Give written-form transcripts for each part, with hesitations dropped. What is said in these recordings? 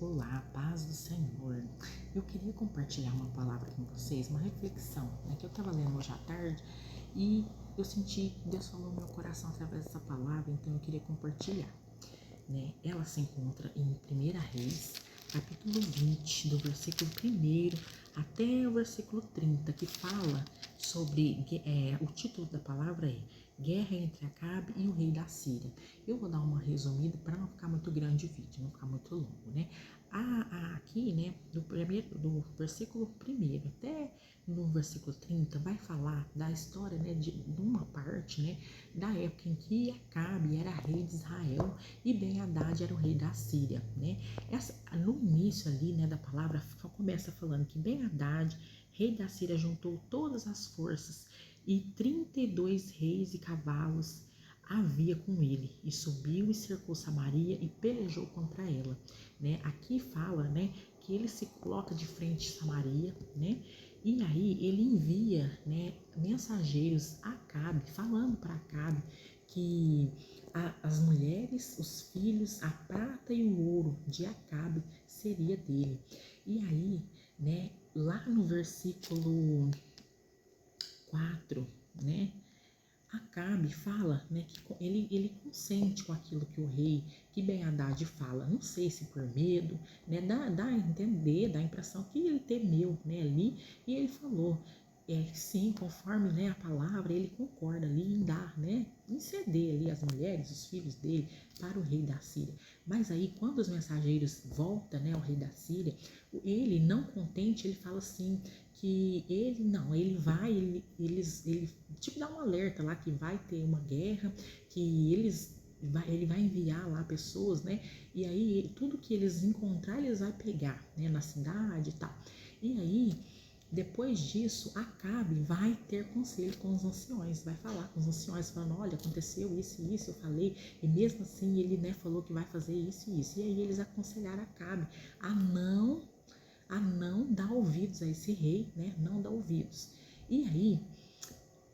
Olá, paz do Senhor. Eu queria compartilhar uma palavra com vocês, uma reflexão, que eu estava lendo hoje à tarde e eu senti que Deus falou no meu coração através dessa palavra, então eu queria compartilhar. Ela se encontra em 1 Reis, capítulo 20, do versículo 1 até o versículo 30, que fala sobre, o título da palavra é Guerra entre Acabe e o rei da Síria. Eu vou dar uma resumida para não ficar muito grande o vídeo, não ficar muito longo, Aqui, do versículo 1 até no versículo 30, vai falar da história, de uma parte, da época em que Acabe era rei de Israel e Ben-Hadad era o rei da Síria, no início ali, da palavra, começa falando que Ben-Hadad, rei da Síria, juntou todas as forças e 32 reis e cavalos havia com ele, e subiu e cercou Samaria e pelejou contra ela, Aqui fala, que ele se coloca de frente a Samaria, E aí ele envia, mensageiros a Acabe, falando para Acabe que as mulheres, os filhos, a prata e o ouro de Acabe seria dele. E aí, lá no versículo 4, Acabe fala, que ele consente com aquilo que o rei, que Ben-Hadad fala. Não sei se por medo, dá a entender, dá a impressão que ele temeu, ali, e ele falou, sim, conforme, a palavra, ele concorda ali em dar, em ceder ali as mulheres, os filhos dele para o rei da Síria. Mas aí, quando os mensageiros voltam, ao rei da Síria, ele, não contente, ele fala assim, que ele tipo dá um alerta lá que vai ter uma guerra, que ele vai enviar lá pessoas, E aí tudo que eles encontrarem eles vai pegar, na cidade e tal. E aí depois disso, Acabe vai ter conselho com os anciões, vai falar com os anciões, falando, olha, aconteceu isso e isso, eu falei, e mesmo assim ele, falou que vai fazer isso e isso. E aí eles aconselharam Acabe a não dar ouvidos a esse rei, não dar ouvidos. E aí,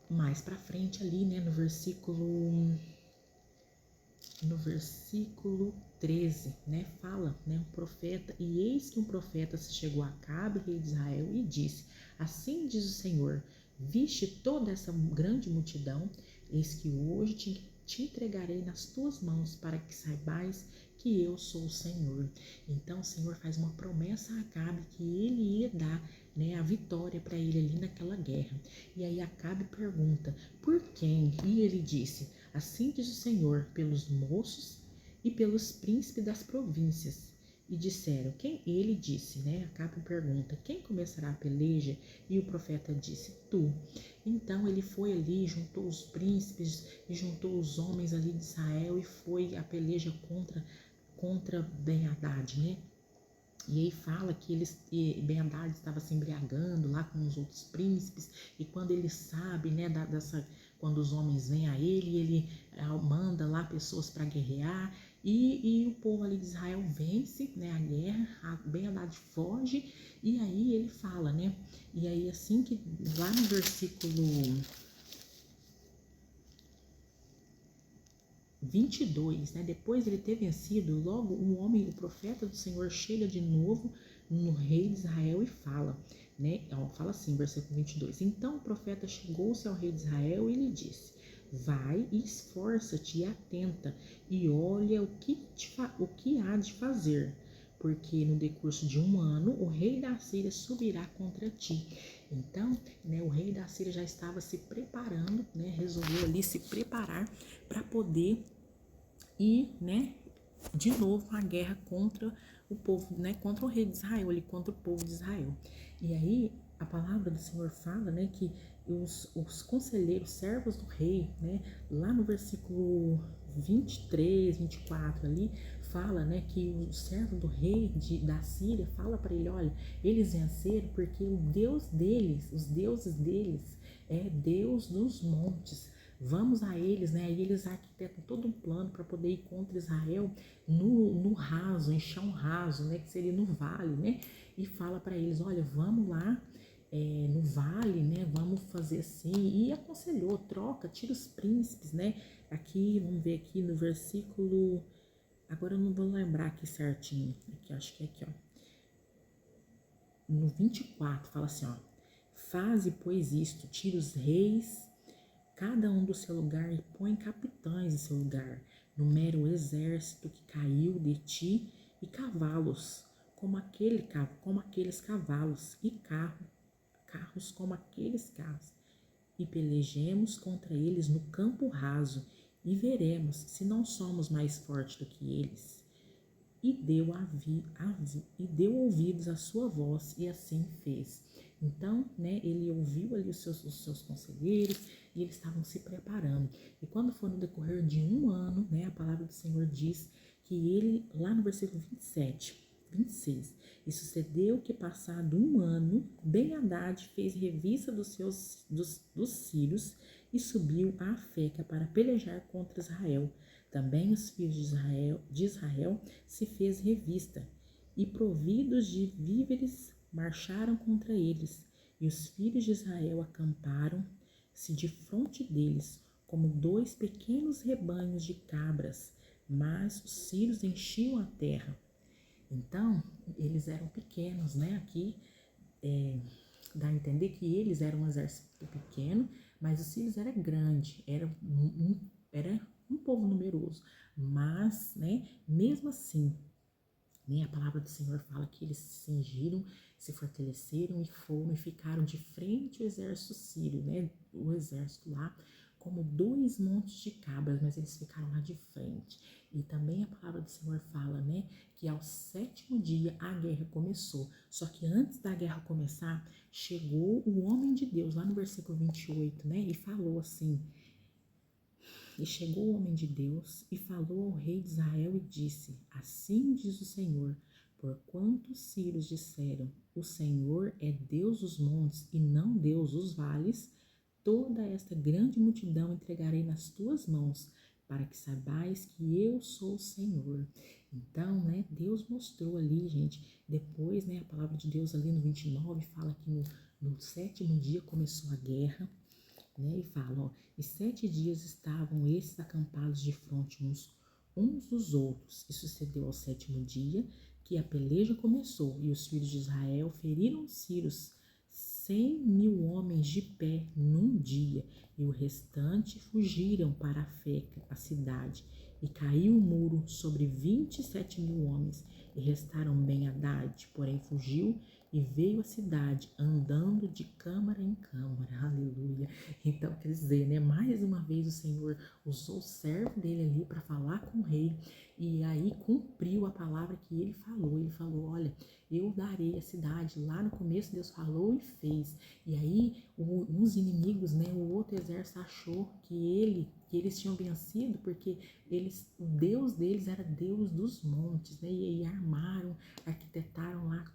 mais pra frente ali, no versículo 13, fala, um profeta, e eis que um profeta se chegou a Acabe, rei de Israel, e disse, assim diz o Senhor, viste toda essa grande multidão, eis que hoje te entregarei nas tuas mãos, para que saibais que eu sou o Senhor. Então o Senhor faz uma promessa a Acabe que ele ia dar, a vitória para ele ali naquela guerra. E aí Acabe pergunta, por quem? E ele disse, assim diz o Senhor, pelos moços e pelos príncipes das províncias. E disseram, quem? Ele disse, Acabe pergunta, quem começará a peleja? E o profeta disse, tu. Então ele foi ali, juntou os príncipes e juntou os homens ali de Israel e foi a peleja contra Ben-Hadad, E aí fala que Ben-Hadad estava se embriagando lá com os outros príncipes, e quando ele sabe, quando os homens vêm a ele manda lá pessoas para guerrear, e o povo ali de Israel vence, a guerra, Ben-Hadad foge, e aí ele fala, E aí assim que lá no versículo 22, depois ele ter vencido, logo o homem, o profeta do Senhor, chega de novo no rei de Israel e fala, Fala assim, versículo 22, então o profeta chegou-se ao rei de Israel e lhe disse, vai e esforça-te e atenta, e olha o que há de fazer, porque no decurso de 1 ano o rei da Síria subirá contra ti. Então, o rei da Síria já estava se preparando, resolveu ali se preparar para poder ir, de novo a guerra contra o povo, contra o rei de Israel, ali contra o povo de Israel. E aí a palavra do Senhor fala, que os conselheiros, servos do rei, lá no versículo 23, 24 ali, fala, que o servo do rei da Síria fala para ele, olha, eles venceram porque o Deus deles, os deuses deles, é Deus dos montes. Vamos a eles, Aí eles arquitetam todo um plano para poder ir contra Israel no raso, em chão raso, que seria no vale, E fala para eles, olha, vamos lá no vale, Vamos fazer assim. E aconselhou, troca, tira os príncipes, Aqui, vamos ver aqui no versículo Agora eu não vou lembrar aqui certinho. Aqui, acho que é aqui, ó. No 24 fala assim, ó. Faze, pois, isto, tira os reis, cada um do seu lugar, e põe capitães em seu lugar. Numera o exército que caiu de ti, e cavalos, como aqueles cavalos, e carros como aqueles carros. E pelejemos contra eles no campo raso, e veremos se não somos mais fortes do que eles. E deu ouvidos à sua voz, e assim fez. Então, né, ele ouviu ali os seus conselheiros, e eles estavam se preparando. E quando for no decorrer de um ano, né, a palavra do Senhor diz que ele, lá no versículo 26, e sucedeu que, passado um ano, Ben-Hadad fez revista dos sírios, e subiu a Afeca para pelejar contra Israel. Também os filhos de Israel se fez revista, e providos de víveres marcharam contra eles. E os filhos de Israel acamparam-se defronte deles, como 2 pequenos rebanhos de cabras, mas os sírios enchiam a terra. Então, eles eram pequenos, né? Aqui dá a entender que eles eram um exército pequeno, mas os sírios era grande, era um povo numeroso. Mas, né, mesmo assim, né, a palavra do Senhor fala que eles se cingiram, se fortaleceram e foram e ficaram de frente ao exército sírio, né, o exército lá, como 2 montes de cabras, mas eles ficaram lá de frente. E também a palavra do Senhor fala, né, que ao 7º dia a guerra começou. Só que antes da guerra começar, chegou o homem de Deus, lá no versículo 28, né, e falou assim: E chegou o homem de Deus e falou ao rei de Israel e disse: Assim diz o Senhor, porquanto os sírios disseram, o Senhor é Deus dos montes e não Deus dos vales, toda esta grande multidão entregarei nas tuas mãos, para que saibais que eu sou o Senhor. Então, né, Deus mostrou ali, gente, depois, né, a palavra de Deus ali no 29 fala que no 7º dia começou a guerra, né, e fala, ó, e 7 dias estavam esses acampados de frente uns dos outros, e sucedeu ao 7º dia que a peleja começou, e os filhos de Israel feriram os sírios 100.000 homens de pé num dia, e o restante fugiram para Afeca, a cidade, e caiu o muro sobre 27.000 homens, e restaram Ben-Hadad, porém fugiu e veio à cidade andando de câmara em câmara, aleluia. Então, quer dizer, né, mais uma vez o Senhor usou o servo dele ali para falar com o rei, e aí cumpriu a palavra que ele falou, olha, eu darei a cidade. Lá no começo Deus falou e fez, e aí os inimigos, né, o outro exército achou que eles tinham vencido, porque o Deus deles era Deus dos montes, né, e armaram, arquitetaram lá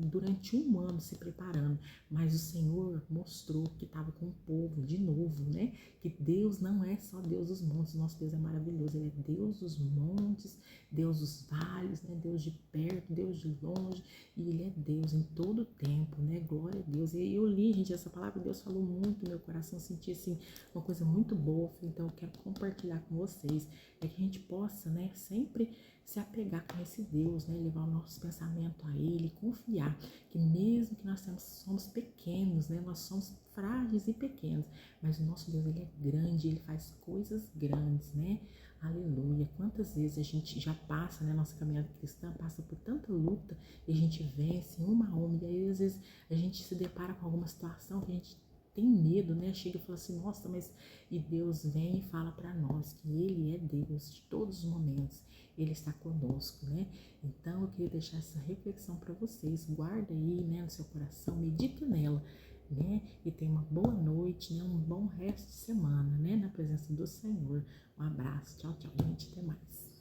durante um ano se preparando, mas o Senhor mostrou que estava com o povo de novo, né, que Deus não é só Deus dos montes, nosso Deus é maravilhoso, ele é Deus dos montes, Deus dos vales, né, Deus de perto, Deus de longe, e ele é Deus em todo o tempo, né, glória a Deus. E eu li, gente, essa palavra, Deus falou muito no meu coração, senti assim, uma coisa muito boa, então eu quero compartilhar com vocês, que a gente possa, né, sempre se apegar com esse Deus, né, levar o nosso pensamento a Ele, confiar que mesmo que nós somos pequenos, né, nós somos frágeis e pequenos, mas o nosso Deus, ele é grande, ele faz coisas grandes, né, aleluia. Quantas vezes a gente já passa, né, nossa caminhada cristã passa por tanta luta e a gente vence uma a uma, e aí às vezes a gente se depara com alguma situação que a gente tem medo, né? Chega e fala assim, nossa, mas... E Deus vem e fala para nós que Ele é Deus de todos os momentos. Ele está conosco, né? Então, eu queria deixar essa reflexão para vocês. Guarda aí, né, no seu coração, medita nela, né? E tenha uma boa noite, né? Um bom resto de semana, né? Na presença do Senhor. Um abraço. Tchau, tchau, gente. Até mais.